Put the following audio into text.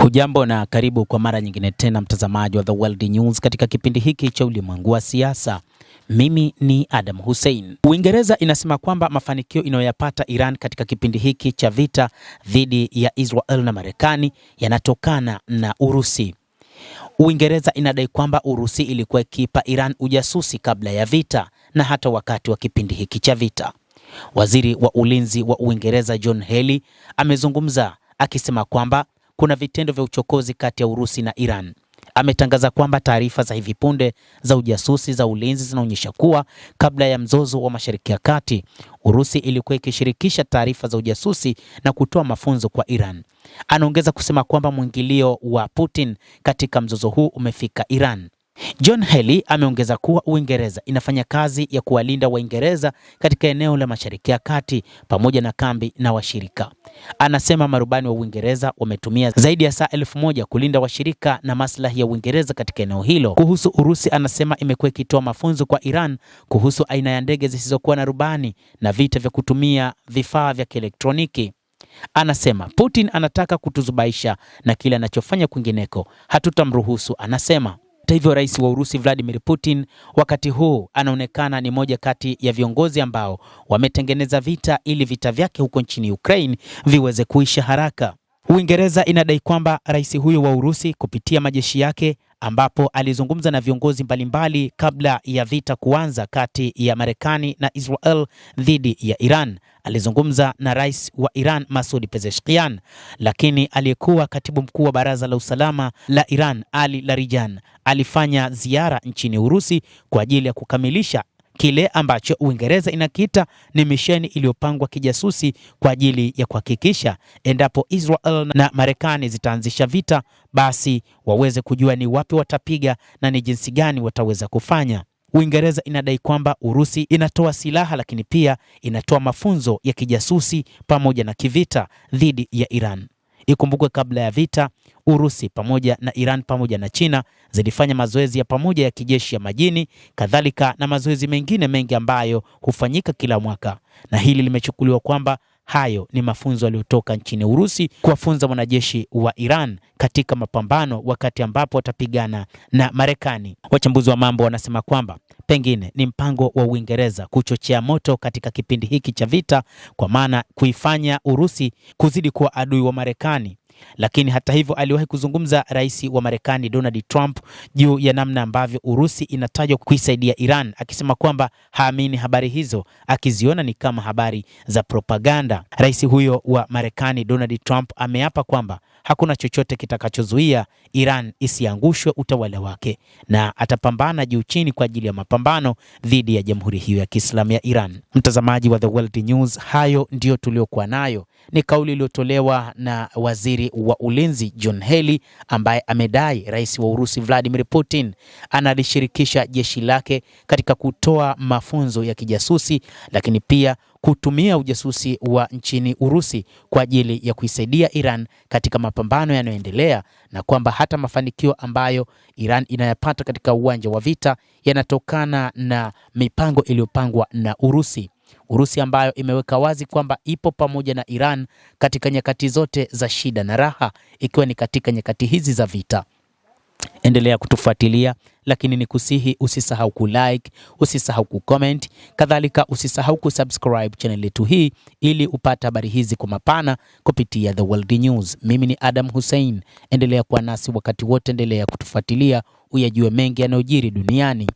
Hujambo na karibu kwa mara nyingine tena mtazamaji wa The World News katika kipindi hiki cha ulimwengu wa siasa. Mimi ni Adam Hussein. Uingereza inasema kwamba mafanikio inayoyapata Iran katika kipindi hiki cha vita dhidi ya Israel na Marekani yanatokana na Urusi. Uingereza inadai kwamba Urusi ilikuwa ikiipa Iran ujasusi kabla ya vita na hata wakati wa kipindi hiki cha vita. Waziri wa ulinzi wa Uingereza John Healey amezungumza akisema kwamba kuna vitendo vya uchokozi kati ya Urusi na Iran. Ametangaza kwamba taarifa za hivi punde za ujasusi za ulinzi zinaonyesha kuwa kabla ya mzozo wa Mashariki ya Kati, Urusi ilikuwa ikishirikisha taarifa za ujasusi na kutoa mafunzo kwa Iran. Anaongeza kusema kwamba mwingilio wa Putin katika mzozo huu umefika Iran. John Healey ameongeza kuwa Uingereza inafanya kazi ya kuwalinda Waingereza katika eneo la Mashariki ya Kati pamoja na kambi na washirika. Anasema marubani wa Uingereza wametumia zaidi ya saa 1000 kulinda washirika na maslahi ya Uingereza katika eneo hilo. Kuhusu Urusi, anasema imekuwa ikitoa mafunzo kwa Iran kuhusu aina ya ndege zisizokuwa na rubani na vita vya kutumia vifaa vya kielektroniki. Anasema Putin anataka kutuzubaisha na kile anachofanya kwingineko hatutamruhusu, anasema. Hata hivyo, rais wa Urusi Vladimir Putin wakati huu anaonekana ni moja kati ya viongozi ambao wametengeneza vita ili vita vyake huko nchini Ukraine viweze kuisha haraka. Uingereza inadai kwamba rais huyo wa Urusi kupitia majeshi yake, ambapo alizungumza na viongozi mbalimbali kabla ya vita kuanza kati ya Marekani na Israel dhidi ya Iran. Alizungumza na rais wa Iran Masoud Pezeshkian, lakini aliyekuwa katibu mkuu wa Baraza la Usalama la Iran Ali Larijani alifanya ziara nchini Urusi kwa ajili ya kukamilisha kile ambacho Uingereza inakiita ni misheni iliyopangwa kijasusi kwa ajili ya kuhakikisha endapo Israel na Marekani zitaanzisha vita, basi waweze kujua ni wapi watapiga na ni jinsi gani wataweza kufanya. Uingereza inadai kwamba Urusi inatoa silaha lakini pia inatoa mafunzo ya kijasusi pamoja na kivita dhidi ya Iran. Ikumbukwe kabla ya vita, Urusi pamoja na Iran pamoja na China zilifanya mazoezi ya pamoja ya kijeshi ya majini, kadhalika na mazoezi mengine mengi ambayo hufanyika kila mwaka. Na hili limechukuliwa kwamba hayo ni mafunzo yaliyotoka nchini Urusi kuwafunza wanajeshi wa Iran katika mapambano wakati ambapo watapigana na Marekani. Wachambuzi wa mambo wanasema kwamba pengine ni mpango wa Uingereza kuchochea moto katika kipindi hiki cha vita, kwa maana kuifanya Urusi kuzidi kuwa adui wa Marekani. Lakini hata hivyo, aliwahi kuzungumza rais wa Marekani Donald Trump juu ya namna ambavyo Urusi inatajwa kuisaidia Iran, akisema kwamba haamini habari hizo, akiziona ni kama habari za propaganda. Rais huyo wa Marekani Donald Trump ameapa kwamba hakuna chochote kitakachozuia Iran isiangushwe utawala wake, na atapambana juu chini kwa ajili ya mapambano dhidi ya jamhuri hiyo ya Kiislamu ya Iran. Mtazamaji wa The World News, hayo ndio tuliokuwa nayo. Ni kauli iliyotolewa na waziri wa ulinzi John Healey, ambaye amedai rais wa Urusi Vladimir Putin analishirikisha jeshi lake katika kutoa mafunzo ya kijasusi, lakini pia kutumia ujasusi wa nchini Urusi kwa ajili ya kuisaidia Iran katika mapambano yanayoendelea, na kwamba hata mafanikio ambayo Iran inayapata katika uwanja wa vita yanatokana na mipango iliyopangwa na Urusi. Urusi ambayo imeweka wazi kwamba ipo pamoja na Iran katika nyakati zote za shida na raha, ikiwa ni katika nyakati hizi za vita. Endelea kutufuatilia, lakini nikusihi usisahau kulike, usisahau kucomment, kadhalika usisahau kusubscribe channel yetu hii ili upate habari hizi kwa mapana kupitia The World News. Mimi ni Adam Hussein. Endelea kuwa nasi wakati wote, endelea kutufuatilia uyajue mengi yanayojiri duniani.